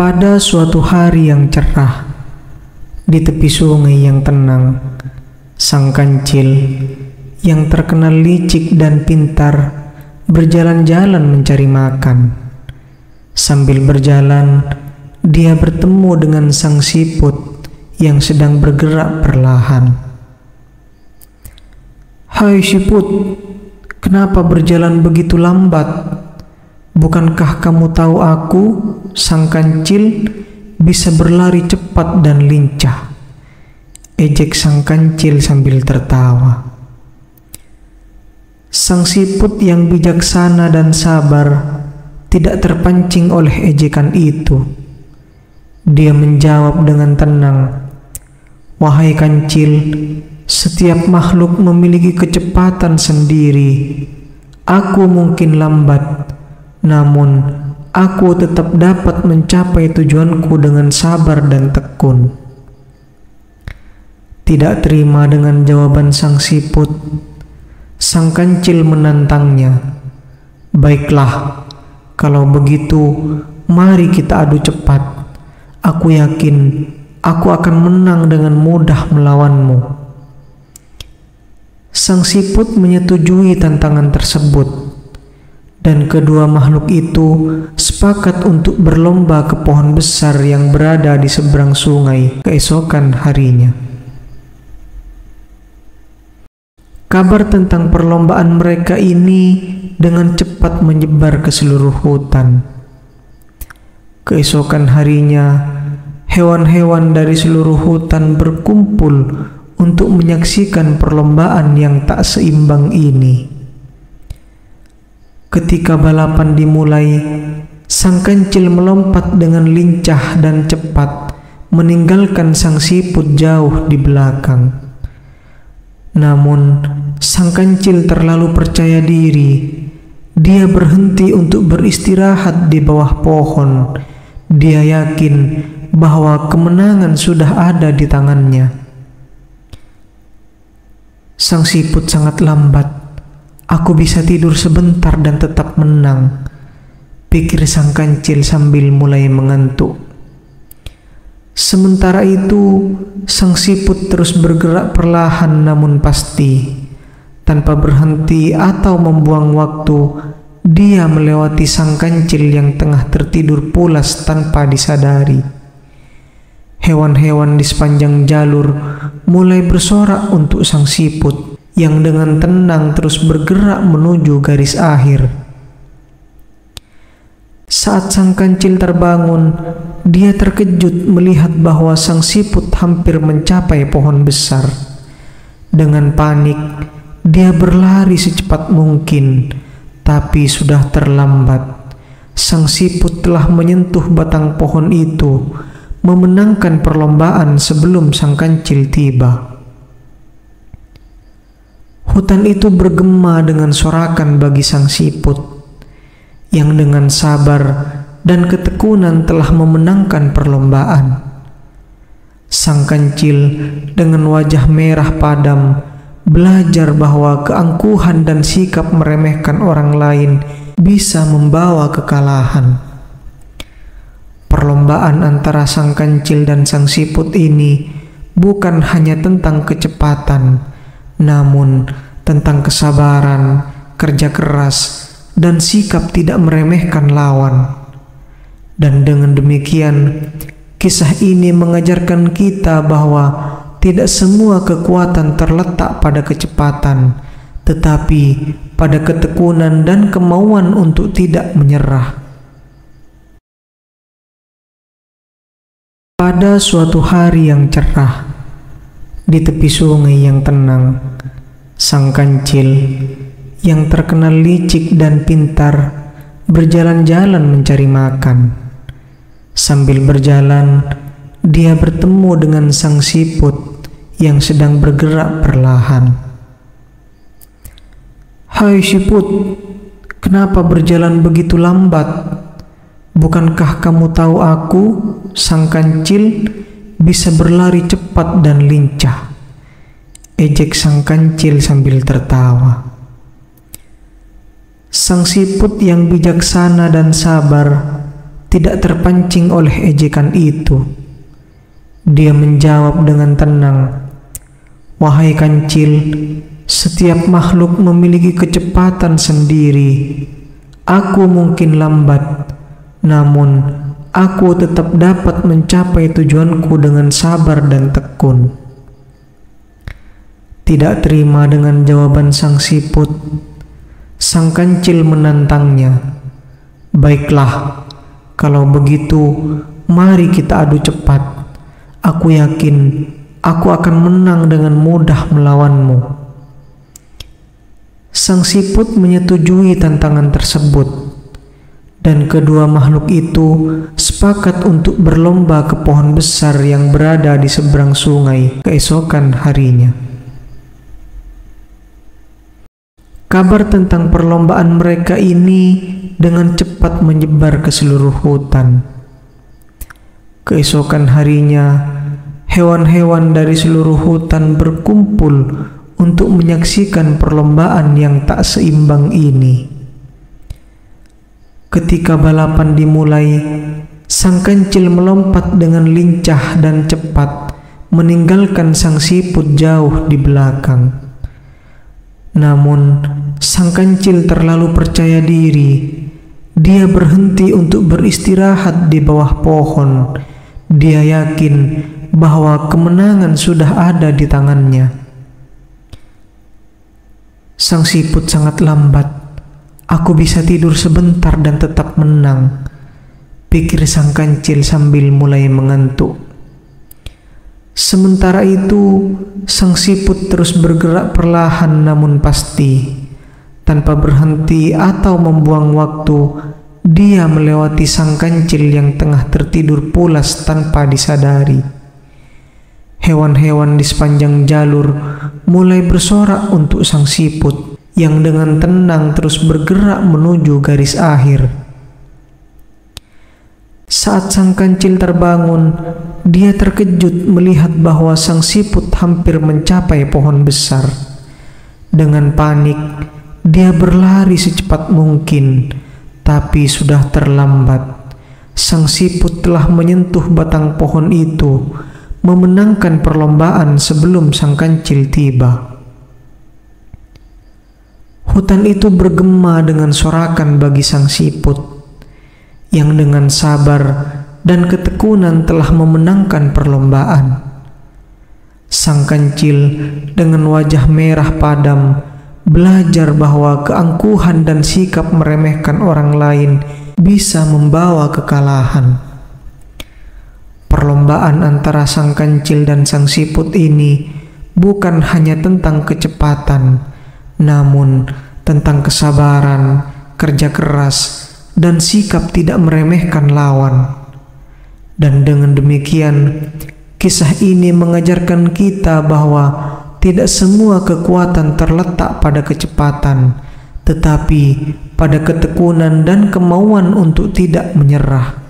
Pada suatu hari yang cerah, di tepi sungai yang tenang, sang kancil yang terkenal licik dan pintar berjalan-jalan mencari makan. Sambil berjalan, dia bertemu dengan sang siput yang sedang bergerak perlahan. "Hai siput, kenapa berjalan begitu lambat? Bukankah kamu tahu aku, sang kancil, bisa berlari cepat dan lincah?" ejek sang kancil sambil tertawa. Sang siput yang bijaksana dan sabar tidak terpancing oleh ejekan itu. Dia menjawab dengan tenang, "Wahai kancil, setiap makhluk memiliki kecepatan sendiri. Aku mungkin lambat, namun aku tetap dapat mencapai tujuanku dengan sabar dan tekun." Tidak terima dengan jawaban sang siput, sang kancil menantangnya. "Baiklah, kalau begitu mari kita adu cepat. Aku yakin aku akan menang dengan mudah melawanmu." Sang siput menyetujui tantangan tersebut, dan kedua makhluk itu sepakat untuk berlomba ke pohon besar yang berada di seberang sungai keesokan harinya. Kabar tentang perlombaan mereka ini dengan cepat menyebar ke seluruh hutan. Keesokan harinya, hewan-hewan dari seluruh hutan berkumpul untuk menyaksikan perlombaan yang tak seimbang ini. Ketika balapan dimulai, sang kancil melompat dengan lincah dan cepat, meninggalkan sang siput jauh di belakang. Namun, sang kancil terlalu percaya diri. Dia berhenti untuk beristirahat di bawah pohon. Dia yakin bahwa kemenangan sudah ada di tangannya. Sang siput sangat lambat. "Aku bisa tidur sebentar dan tetap menang," pikir sang kancil sambil mulai mengantuk. Sementara itu, sang siput terus bergerak perlahan namun pasti. Tanpa berhenti atau membuang waktu, dia melewati sang kancil yang tengah tertidur pulas tanpa disadari. Hewan-hewan di sepanjang jalur mulai bersorak untuk sang siput yang dengan tenang terus bergerak menuju garis akhir. Saat sang kancil terbangun, dia terkejut melihat bahwa sang siput hampir mencapai pohon besar. Dengan panik, dia berlari secepat mungkin, tapi sudah terlambat. Sang siput telah menyentuh batang pohon itu, memenangkan perlombaan sebelum sang kancil tiba. Hutan itu bergema dengan sorakan bagi sang siput yang dengan sabar dan ketekunan telah memenangkan perlombaan. Sang kancil dengan wajah merah padam belajar bahwa keangkuhan dan sikap meremehkan orang lain bisa membawa kekalahan. Perlombaan antara sang kancil dan sang siput ini bukan hanya tentang kecepatan, namun tentang kesabaran, kerja keras, dan sikap tidak meremehkan lawan. Dan dengan demikian, kisah ini mengajarkan kita bahwa tidak semua kekuatan terletak pada kecepatan, tetapi pada ketekunan dan kemauan untuk tidak menyerah. Pada suatu hari yang cerah, di tepi sungai yang tenang, sang kancil yang terkenal licik dan pintar berjalan-jalan mencari makan. Sambil berjalan, dia bertemu dengan sang siput yang sedang bergerak perlahan. "Hai siput, kenapa berjalan begitu lambat? Bukankah kamu tahu aku, sang kancil, bisa berlari cepat dan lincah?" ejek sang kancil sambil tertawa. Sang siput yang bijaksana dan sabar tidak terpancing oleh ejekan itu. Dia menjawab dengan tenang, "Wahai kancil, setiap makhluk memiliki kecepatan sendiri. Aku mungkin lambat, namun aku tetap dapat mencapai tujuanku dengan sabar dan tekun." Tidak terima dengan jawaban sang siput, sang kancil menantangnya, "Baiklah, kalau begitu mari kita adu cepat. Aku yakin aku akan menang dengan mudah melawanmu." Sang siput menyetujui tantangan tersebut, dan kedua makhluk itu sepakat untuk berlomba ke pohon besar yang berada di seberang sungai keesokan harinya. Kabar tentang perlombaan mereka ini dengan cepat menyebar ke seluruh hutan. Keesokan harinya, hewan-hewan dari seluruh hutan berkumpul untuk menyaksikan perlombaan yang tak seimbang ini. Ketika balapan dimulai, sang kancil melompat dengan lincah dan cepat, meninggalkan sang siput jauh di belakang. Namun, sang kancil terlalu percaya diri. Dia berhenti untuk beristirahat di bawah pohon. Dia yakin bahwa kemenangan sudah ada di tangannya. Sang siput sangat lambat. "Aku bisa tidur sebentar dan tetap menang," pikir sang kancil sambil mulai mengantuk. Sementara itu, sang siput terus bergerak perlahan namun pasti. Tanpa berhenti atau membuang waktu, dia melewati sang kancil yang tengah tertidur pulas tanpa disadari. Hewan-hewan di sepanjang jalur mulai bersorak untuk sang siput yang dengan tenang terus bergerak menuju garis akhir. Saat sang kancil terbangun, dia terkejut melihat bahwa sang siput hampir mencapai pohon besar. Dengan panik, dia berlari secepat mungkin, tapi sudah terlambat. Sang siput telah menyentuh batang pohon itu, memenangkan perlombaan sebelum sang kancil tiba. Hutan itu bergema dengan sorakan bagi sang siput, yang dengan sabar dan ketekunan telah memenangkan perlombaan. Sang kancil dengan wajah merah padam belajar bahwa keangkuhan dan sikap meremehkan orang lain bisa membawa kekalahan. Perlombaan antara sang kancil dan sang siput ini bukan hanya tentang kecepatan, namun tentang kesabaran, kerja keras, dan sikap tidak meremehkan lawan. Dan dengan demikian, kisah ini mengajarkan kita bahwa tidak semua kekuatan terletak pada kecepatan, tetapi pada ketekunan dan kemauan untuk tidak menyerah.